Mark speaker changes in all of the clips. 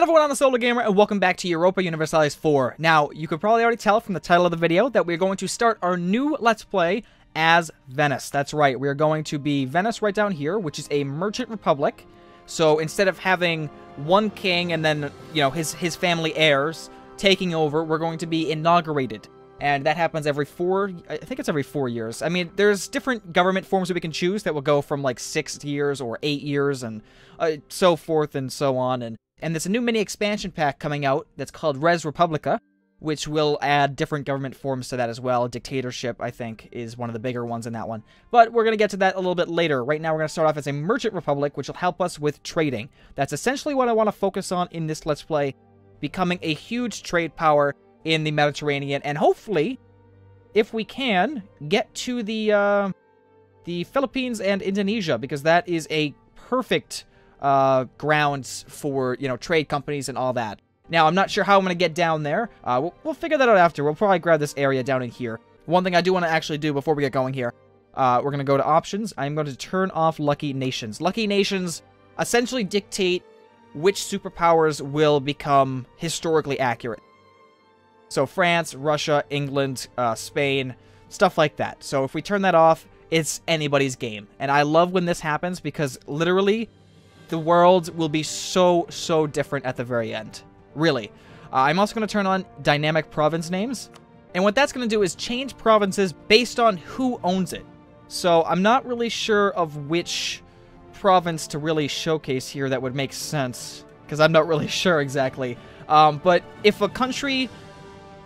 Speaker 1: Hello everyone, I'm the Solar Gamer, and welcome back to Europa Universalis IV. Now, you could probably already tell from the title of the video that we're going to start our new Let's Play as Venice. That's right, we're going to be Venice right down here, which is a merchant republic. So instead of having one king and then, you know, his family heirs taking over, we're going to be inaugurated. And that happens every I think it's every 4 years. I mean, there's different government forms that we can choose that will go from like 6 years or 8 years and so forth and so on. And there's a new mini expansion pack coming out that's called Res Republica, which will add different government forms to that as well. Dictatorship, I think, is one of the bigger ones in that one. But we're going to get to that a little bit later. Right now, we're going to start off as a merchant republic, which will help us with trading. That's essentially what I want to focus on in this Let's Play, becoming a huge trade power in the Mediterranean, and hopefully, if we can, get to the Philippines and Indonesia, because that is a perfect grounds for, you know, trade companies and all that. Now, I'm not sure how I'm going to get down there. We'll figure that out after. We'll probably grab this area down in here. One thing I do want to actually do before we get going here, we're going to go to options. I'm going to turn off Lucky Nations. Lucky Nations essentially dictate which superpowers will become historically accurate. So France, Russia, England, Spain, stuff like that. So if we turn that off, it's anybody's game. And I love when this happens because literally the world will be so different at the very end. Really. I'm also going to turn on dynamic province names. And what that's going to do is change provinces based on who owns it. So I'm not really sure of which province to really showcase here that would make sense, because I'm not really sure exactly. But if a country...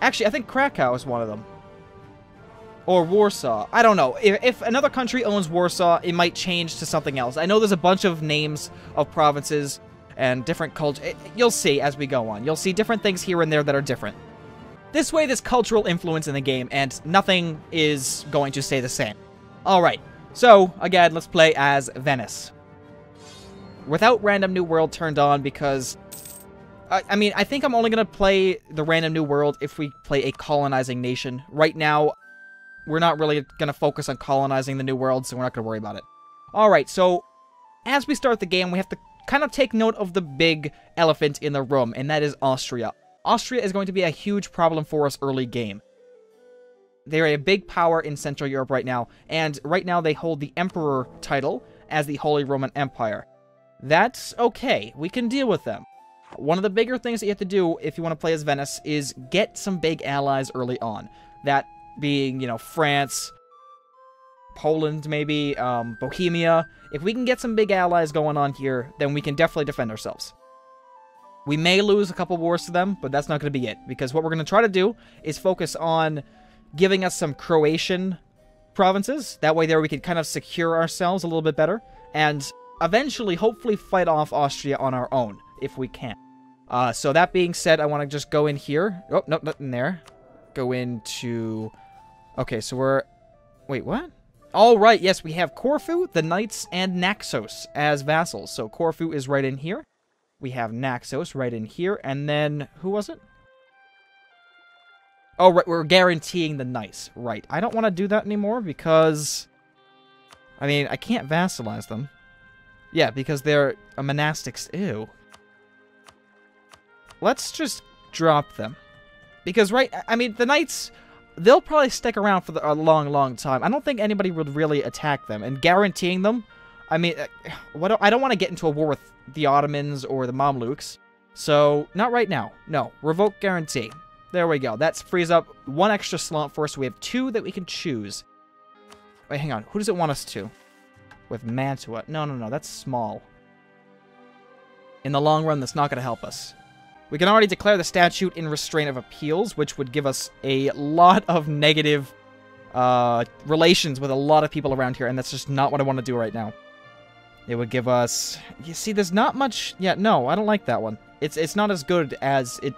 Speaker 1: Actually, I think Krakow is one of them. Or Warsaw. I don't know. If another country owns Warsaw, it might change to something else. I know there's a bunch of names of provinces and different culture. You'll see as we go on. You'll see different things here and there that are different. This way, there's cultural influence in the game, and nothing is going to stay the same. Alright, so, again, let's play as Venice. Without Random New World turned on, because... I mean, I think I'm only going to play the Random New World if we play a colonizing nation. Right now, we're not really going to focus on colonizing the New World, so we're not going to worry about it. Alright, so, as we start the game, we have to kind of take note of the big elephant in the room, and that is Austria. Austria is going to be a huge problem for us early game. They're a big power in Central Europe right now, and right now they hold the Emperor title as the Holy Roman Empire. That's okay. We can deal with them. One of the bigger things that you have to do if you want to play as Venice is get some big allies early on. That being, you know, France, Poland maybe, Bohemia. If we can get some big allies going on here, then we can definitely defend ourselves. We may lose a couple wars to them, but that's not going to be it. Because what we're going to try to do is focus on giving us some Croatian provinces. That way there we can kind of secure ourselves a little bit better. And eventually, hopefully, fight off Austria on our own, if we can. So that being said, I want to just go in here. Oh, no, nothing there. Go into... Okay, so we're... Wait, what? All right, yes, we have Corfu, the Knights, and Naxos as vassals. So Corfu is right in here. We have Naxos right in here. And then, who was it? Oh, right, we're guaranteeing the Knights. Right. I don't want to do that anymore because... I mean, I can't vassalize them. Yeah, because they're a monastic... Ew. Let's just drop them. Because, right, I mean, the Knights, they'll probably stick around for a long time. I don't think anybody would really attack them. And guaranteeing them, I mean, I don't want to get into a war with the Ottomans or the Mamluks. So, not right now. No, revoke guarantee. There we go. That frees up one extra slot for us. So we have 2 that we can choose. Wait, hang on. Who does it want us to? With Mantua. No, that's small. In the long run, that's not going to help us. We can already declare the statute in restraint of appeals, which would give us a lot of negative relations with a lot of people around here, and that's just not what I want to do right now. It would give us... You see, there's not much... Yeah, no, I don't like that one. It's not as good as it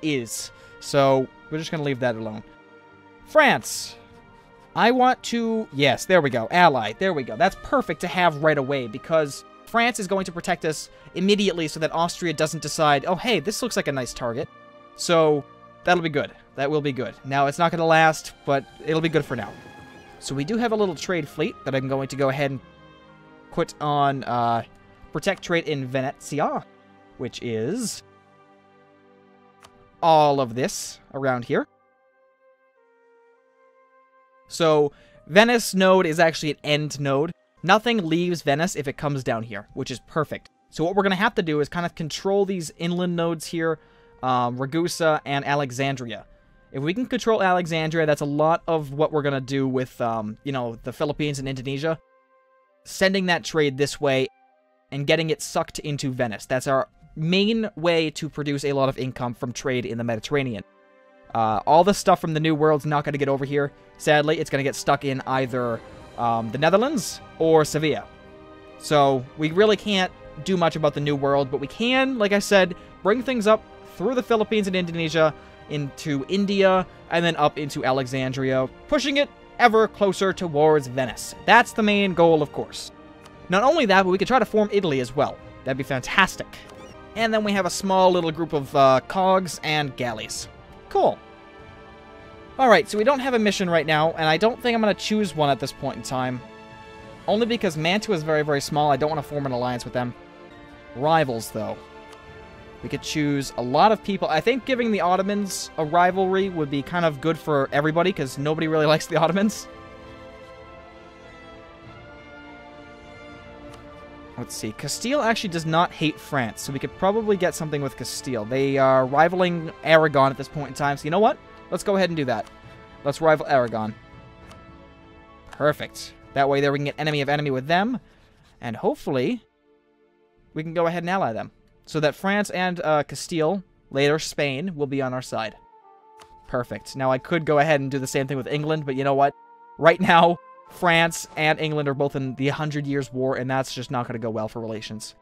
Speaker 1: is. So, we're just going to leave that alone. France. I want to... Yes, there we go. Ally. There we go. That's perfect to have right away, because France is going to protect us immediately so that Austria doesn't decide, oh, hey, this looks like a nice target. So, that'll be good. That will be good. Now, it's not going to last, but it'll be good for now. So, we do have a little trade fleet that I'm going to go ahead and put on Protect Trade in Venezia. which is all of this around here. So Venice node is actually an end node. Nothing leaves Venice if it comes down here, which is perfect. So what we're going to have to do is kind of control these inland nodes here, Ragusa and Alexandria. If we can control Alexandria, that's a lot of what we're going to do with, you know, the Philippines and Indonesia. Sending that trade this way and getting it sucked into Venice. That's our main way to produce a lot of income from trade in the Mediterranean. All the stuff from the New World's not going to get over here. Sadly, it's going to get stuck in either the Netherlands or Sevilla. So we really can't do much about the New World, but we can, like I said, bring things up through the Philippines and Indonesia into India and then up into Alexandria, pushing it ever closer towards Venice. That's the main goal, of course. Not only that, but we could try to form Italy as well. That'd be fantastic. And then we have a small little group of cogs and galleys. Cool. Alright, so we don't have a mission right now, and I don't think I'm going to choose one at this point in time. Only because Mantua is very, very small. I don't want to form an alliance with them. Rivals, though. We could choose a lot of people. I think giving the Ottomans a rivalry would be kind of good for everybody, because nobody really likes the Ottomans. Let's see. Castile actually does not hate France, so we could probably get something with Castile. They are rivaling Aragon at this point in time, so you know what? Let's go ahead and do that. Let's rival Aragon. Perfect. That way there we can get enemy of enemy with them, and hopefully we can go ahead and ally them. So that France and Castile, later Spain, will be on our side. Perfect. Now I could go ahead and do the same thing with England, but you know what? Right now, France and England are both in the 100 Years' War, and that's just not going to go well for relations.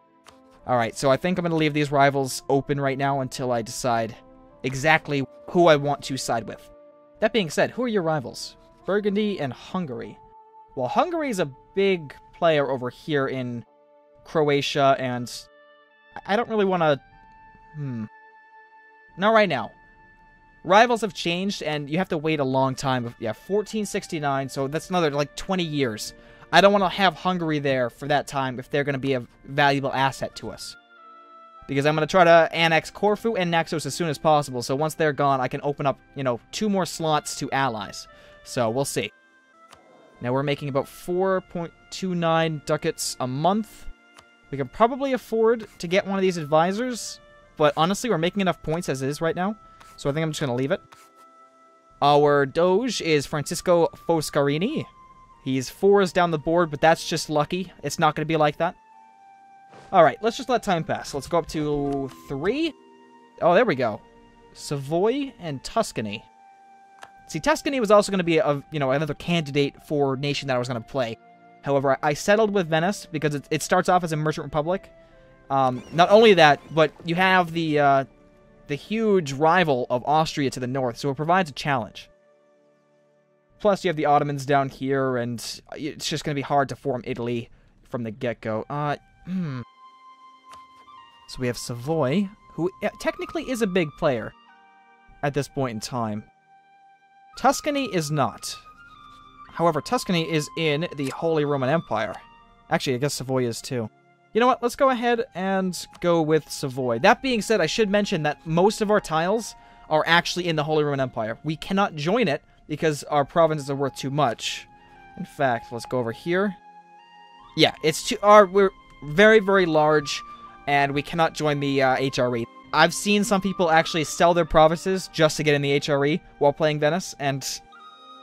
Speaker 1: Alright, so I think I'm going to leave these rivals open right now until I decide exactly who I want to side with. That being said, who are your rivals? Burgundy and Hungary. Well, Hungary is a big player over here in Croatia, and I don't really want to... Not right now. Rivals have changed, and you have to wait a long time. Yeah, 1469, so that's another, like, 20 years. I don't want to have Hungary there for that time if they're going to be a valuable asset to us. Because I'm going to try to annex Corfu and Naxos as soon as possible, so once they're gone, I can open up, you know, 2 more slots to allies. So, we'll see. Now, we're making about 4.29 ducats a month. We can probably afford to get one of these advisors, but honestly, we're making enough points as is right now, so I think I'm just going to leave it. Our Doge is Francisco Foscarini. He's 4s down the board, but that's just lucky. It's not going to be like that. Alright, let's just let time pass. Let's go up to 3. Oh, there we go. Savoy and Tuscany. See, Tuscany was also going to be another candidate for nation that I was going to play. However, I settled with Venice because it starts off as a merchant republic. Not only that, but you have the huge rival of Austria to the north, so it provides a challenge. Plus, you have the Ottomans down here, and it's just going to be hard to form Italy from the get-go. So we have Savoy, who technically is a big player at this point in time. Tuscany is not. However, Tuscany is in the Holy Roman Empire. Actually, I guess Savoy is too. You know what? Let's go ahead and go with Savoy. That being said, I should mention that most of our tiles are actually in the Holy Roman Empire. We cannot join it because our provinces are worth too much. In fact, let's go over here. Yeah, we're very, very large, and we cannot join the HRE. I've seen some people actually sell their provinces just to get in the HRE while playing Venice, and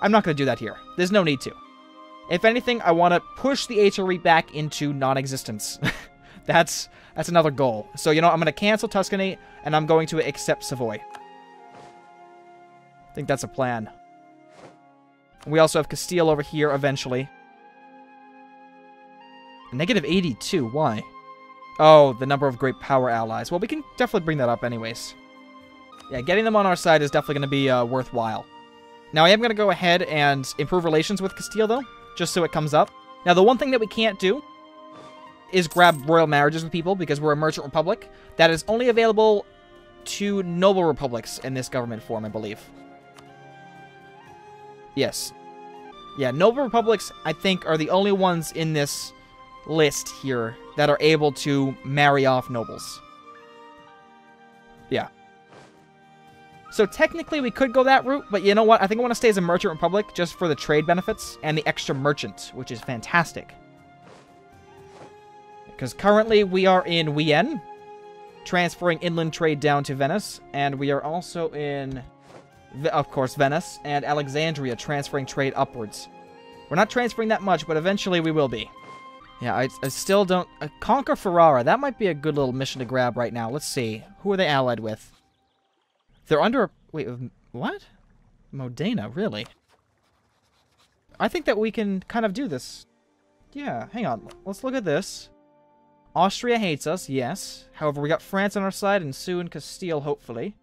Speaker 1: I'm not going to do that here. There's no need to. If anything, I want to push the HRE back into non-existence. That's another goal. So, you know, I'm going to cancel Tuscany, and I'm going to accept Savoy. I think that's a plan. We also have Castile over here eventually. Negative 82, why? Oh, the number of great power allies. Well, we can definitely bring that up anyways. Yeah, getting them on our side is definitely going to be worthwhile. Now, I am going to go ahead and improve relations with Castile, though, just so it comes up. Now, the one thing that we can't do is grab royal marriages with people because we're a merchant republic. That is only available to noble republics in this government form, I believe. Yes. Yeah, noble republics, I think, are the only ones in this list here that are able to marry off nobles. Yeah. So technically we could go that route, but you know what? I think I want to stay as a merchant republic just for the trade benefits and the extra merchant, which is fantastic. Because currently we are in Vienne, transferring inland trade down to Venice, and we are also in, of course, Venice, and Alexandria, transferring trade upwards. We're not transferring that much, but eventually we will be. Yeah, I still don't... Conquer Ferrara, that might be a good little mission to grab right now. Let's see. Who are they allied with? They're under... Wait, what? Modena, really? I think that we can kind of do this. Yeah, hang on. Let's look at this. Austria hates us, yes. However, we got France on our side, and soon Castile, hopefully.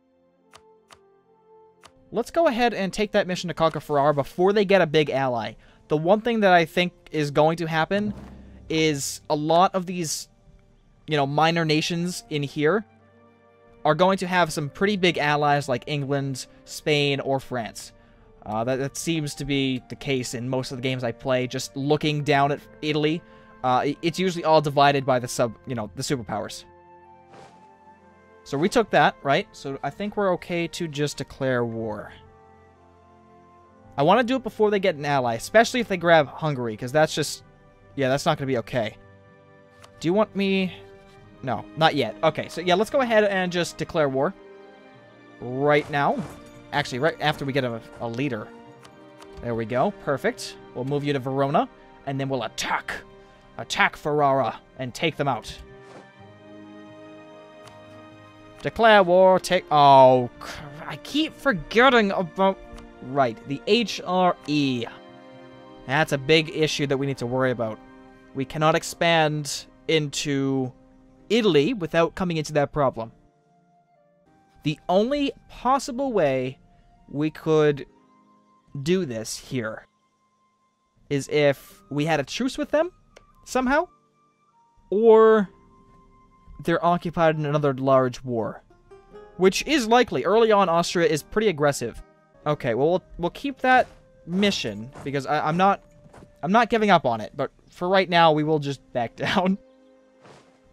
Speaker 1: Let's go ahead and take that mission to conquer Ferrara before they get a big ally. The one thing that I think is going to happen is a lot of these, you know, minor nations in here are going to have some pretty big allies like England, Spain, or France. That seems to be the case in most of the games I play. Just looking down at Italy, it's usually all divided by the superpowers. So we took that, right? So I think we're okay to just declare war. I want to do it before they get an ally, especially if they grab Hungary, because that's just... Yeah, that's not going to be okay. Do you want me... No, not yet. Okay, so yeah, let's go ahead and just declare war. Right now. Actually, right after we get a leader. There we go. Perfect. We'll move you to Verona, and then we'll attack. Attack Ferrara, and take them out. Declare war, take... Oh, I keep forgetting about... Right, the HRE. That's a big issue that we need to worry about. We cannot expand into Italy without coming into that problem. The only possible way we could do this here is if we had a truce with them, somehow, or they're occupied in another large war, which is likely. Early on, Austria is pretty aggressive. Okay, well, we'll keep that mission, because I'm not giving up on it, but for right now, we will just back down.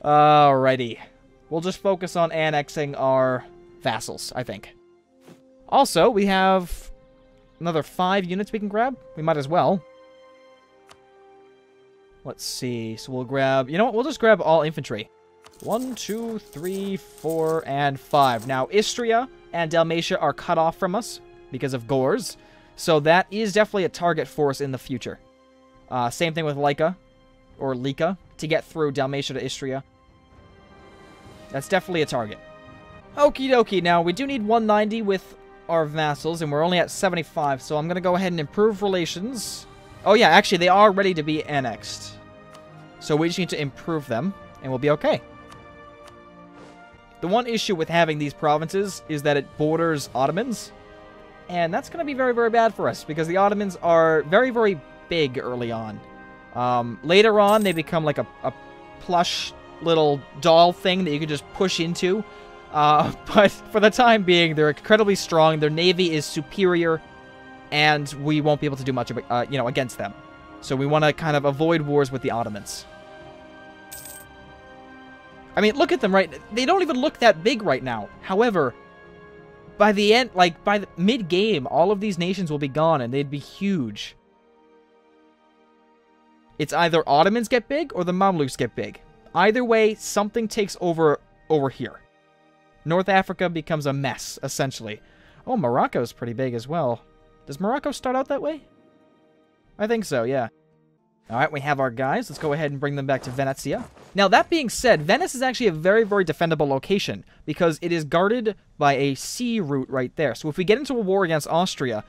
Speaker 1: Alrighty. We'll just focus on annexing our vassals, I think. Also, we have another 5 units we can grab. We might as well. Let's see. So we'll grab... You know what? We'll just grab all infantry. 1, 2, 3, 4, and 5. Now, Istria and Dalmatia are cut off from us because of Gors. So that is definitely a target for us in the future. Same thing with Lyca, or Lika, to get through Dalmatia to Istria. That's definitely a target. Okie dokie, now we do need 190 with our vassals, and we're only at 75, so I'm going to go ahead and improve relations. Oh yeah, actually, they are ready to be annexed. So we just need to improve them, and we'll be okay. The one issue with having these provinces is that it borders Ottomans, and that's going to be very, very bad for us, because the Ottomans are very, very big early on. Later on, they become like a plush little doll thing that you can just push into. But for the time being, they're incredibly strong, their navy is superior, and we won't be able to do much against them. So we want to kind of avoid wars with the Ottomans. I mean, look at them, right? They don't even look that big right now. However, by the end, like, by the mid-game, all of these nations will be gone, and they'd be huge. It's either Ottomans get big, or the Mamluks get big. Either way, something takes over here. North Africa becomes a mess, essentially. Oh, Morocco's pretty big as well. Does Morocco start out that way? I think so, yeah. Alright, we have our guys. Let's go ahead and bring them back to Venezia. Now, that being said, Venice is actually a very, very defendable location, because it is guarded by a sea route right there. So if we get into a war against Austria,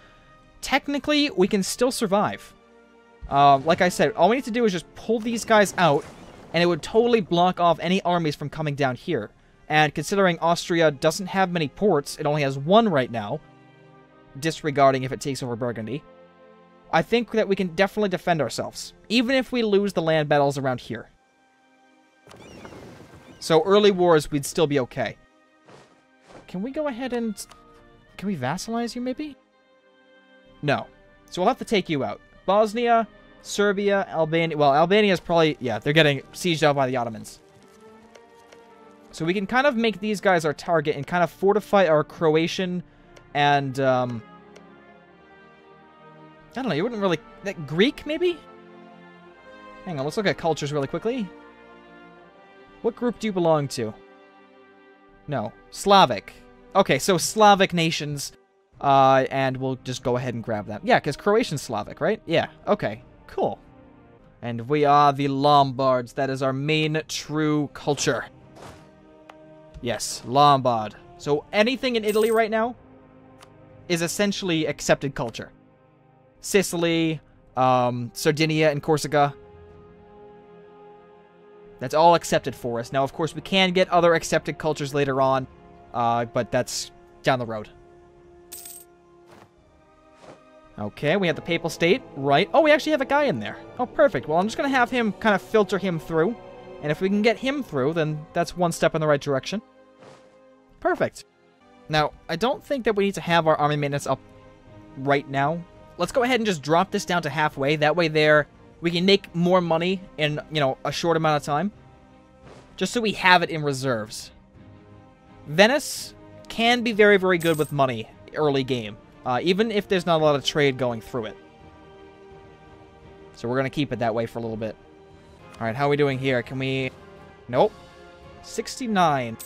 Speaker 1: technically, we can still survive. Like I said, all we need to do is just pull these guys out, and it would totally block off any armies from coming down here. And considering Austria doesn't have many ports, it only has 1 right now, disregarding if it takes over Burgundy, I think that we can definitely defend ourselves, even if we lose the land battles around here. So early wars, we'd still be okay. Can we go ahead and... Can we vassalize you, maybe? No. So we'll have to take you out. Bosnia, Serbia, Albania... Well, Albania's probably... Yeah, they're getting sieged out by the Ottomans. So we can kind of make these guys our target and kind of fortify our Croatian and, I don't know, you wouldn't really... Greek, maybe? Hang on, let's look at cultures really quickly. What group do you belong to? No. Slavic. Okay, so Slavic nations, and we'll just go ahead and grab that. Yeah, because Croatian's Slavic, right? Yeah, okay, cool. And we are the Lombards. That is our main true culture. Yes, Lombard. So anything in Italy right now is essentially accepted culture. Sicily, Sardinia, and Corsica. That's all accepted for us. Now, of course, we can get other accepted cultures later on, but that's down the road. Okay, we have the Papal State, right. Oh, we actually have a guy in there. Oh, perfect. Well, I'm just going to have him kind of filter him through. And if we can get him through, then that's one step in the right direction. Perfect. Now, I don't think that we need to have our army maintenance up right now. Let's go ahead and just drop this down to halfway. That way there, we can make more money in, you know, a short amount of time. Just so we have it in reserves. Venice can be very, very good with money early game. Even if there's not a lot of trade going through it. So we're going to keep it that way for a little bit. Alright, how are we doing here? Can we... Nope. 69.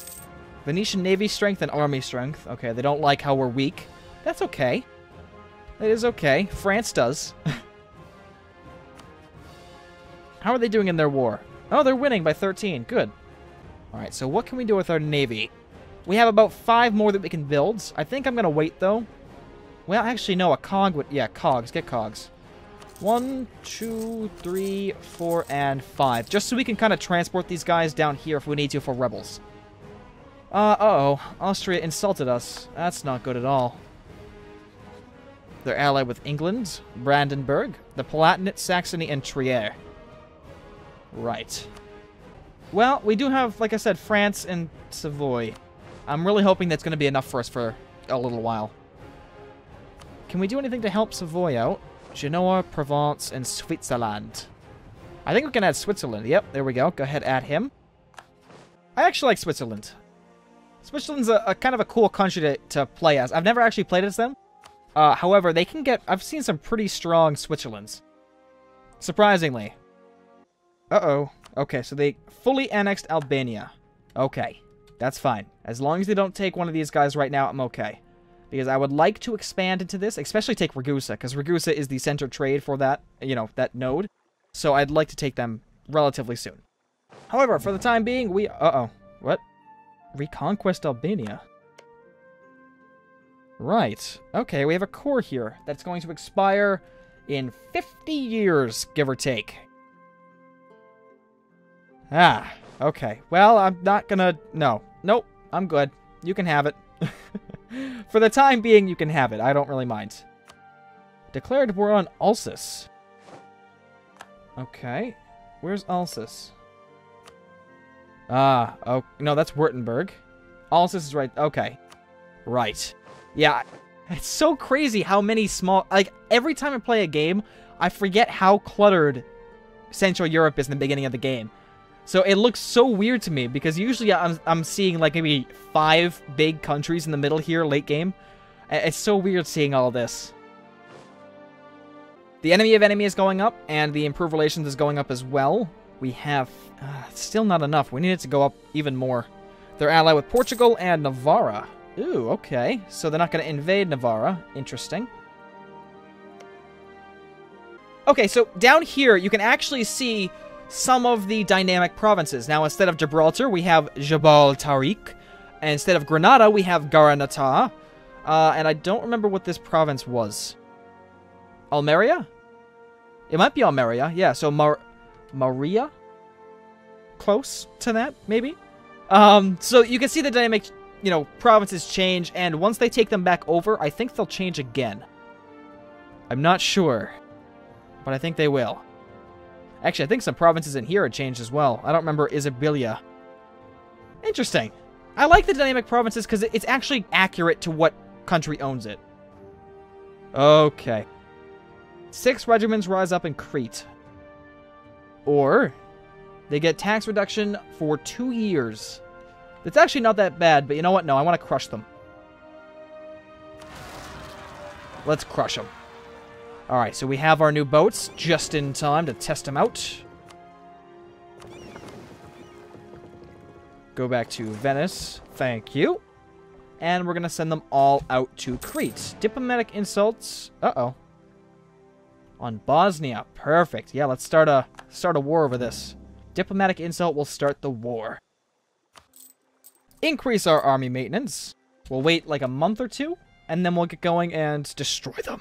Speaker 1: Venetian Navy strength and army strength. Okay, they don't like how we're weak. That's okay. It is okay. France does. How are they doing in their war? Oh, they're winning by 13. Good. Alright, so what can we do with our navy? We have about 5 more that we can build. I think I'm going to wait, though. Well, actually, no, a cog would... Yeah, cogs. Get cogs. 1, 2, 3, 4, and 5. Just so we can kind of transport these guys down here if we need to for rebels. Uh-oh. Austria insulted us. That's not good at all. They're allied with England, Brandenburg, the Palatinate, Saxony, and Trier. Right. Well, we do have, like I said, France and Savoy. I'm really hoping that's going to be enough for us for a little while. Can we do anything to help Savoy out? Genoa, Provence, and Switzerland. I think we can add Switzerland. Yep, there we go. Go ahead, add him. I actually like Switzerland. Switzerland's a kind of a cool country to play as. I've never actually played as them. However, they can get... I've seen some pretty strong Switzerlands. Surprisingly. Uh-oh. Okay, so they fully annexed Albania. Okay, that's fine. As long as they don't take one of these guys right now, I'm okay. Because I would like to expand into this, especially take Ragusa, because Ragusa is the center trade for that, you know, that node. So I'd like to take them relatively soon. However, for the time being, we... Uh-oh. What? Reconquest Albania? Right. Okay, we have a core here that's going to expire in 50 years, give or take. Ah, okay. Well, I'm not gonna... No. Nope. I'm good. You can have it. For the time being, you can have it. I don't really mind. Declared war on Alsace. Okay. Where's Alsace? Ah, oh, no, that's Württemberg. Alsace is right... Okay. Right. Yeah, it's so crazy how many small... Like, every time I play a game, I forget how cluttered Central Europe is in the beginning of the game. So it looks so weird to me, because usually I'm seeing, like, maybe 5 big countries in the middle here, late game. It's so weird seeing all this. The enemy of enemy is going up, and the improved relations is going up as well. We have... still not enough. We need it to go up even more. They're allied with Portugal and Navarra. Ooh, okay. So they're not going to invade Navarra. Interesting. Okay, so down here, you can actually see some of the dynamic provinces. Now, instead of Gibraltar, we have Jabal Tariq. And instead of Granada, we have Garanata. And I don't remember what this province was. Almeria? It might be Almeria. Yeah, so Maria? Close to that, maybe? So you can see the dynamic, you know, provinces change. And once they take them back over, I think they'll change again. I'm not sure. But I think they will. Actually, I think some provinces in here had changed as well. I don't remember Isabilia. Interesting. I like the dynamic provinces because it's actually accurate to what country owns it. Okay. 6 regiments rise up in Crete. Or they get tax reduction for 2 years. It's actually not that bad, but you know what? No, I want to crush them. Let's crush them. Alright, so we have our new boats just in time to test them out. Go back to Venice. Thank you. And we're going to send them all out to Crete. Diplomatic insults. Uh-oh. On Bosnia. Perfect. Yeah, let's start a war over this. Diplomatic insult will start the war. Increase our army maintenance. We'll wait like a month or two, and then we'll get going and destroy them.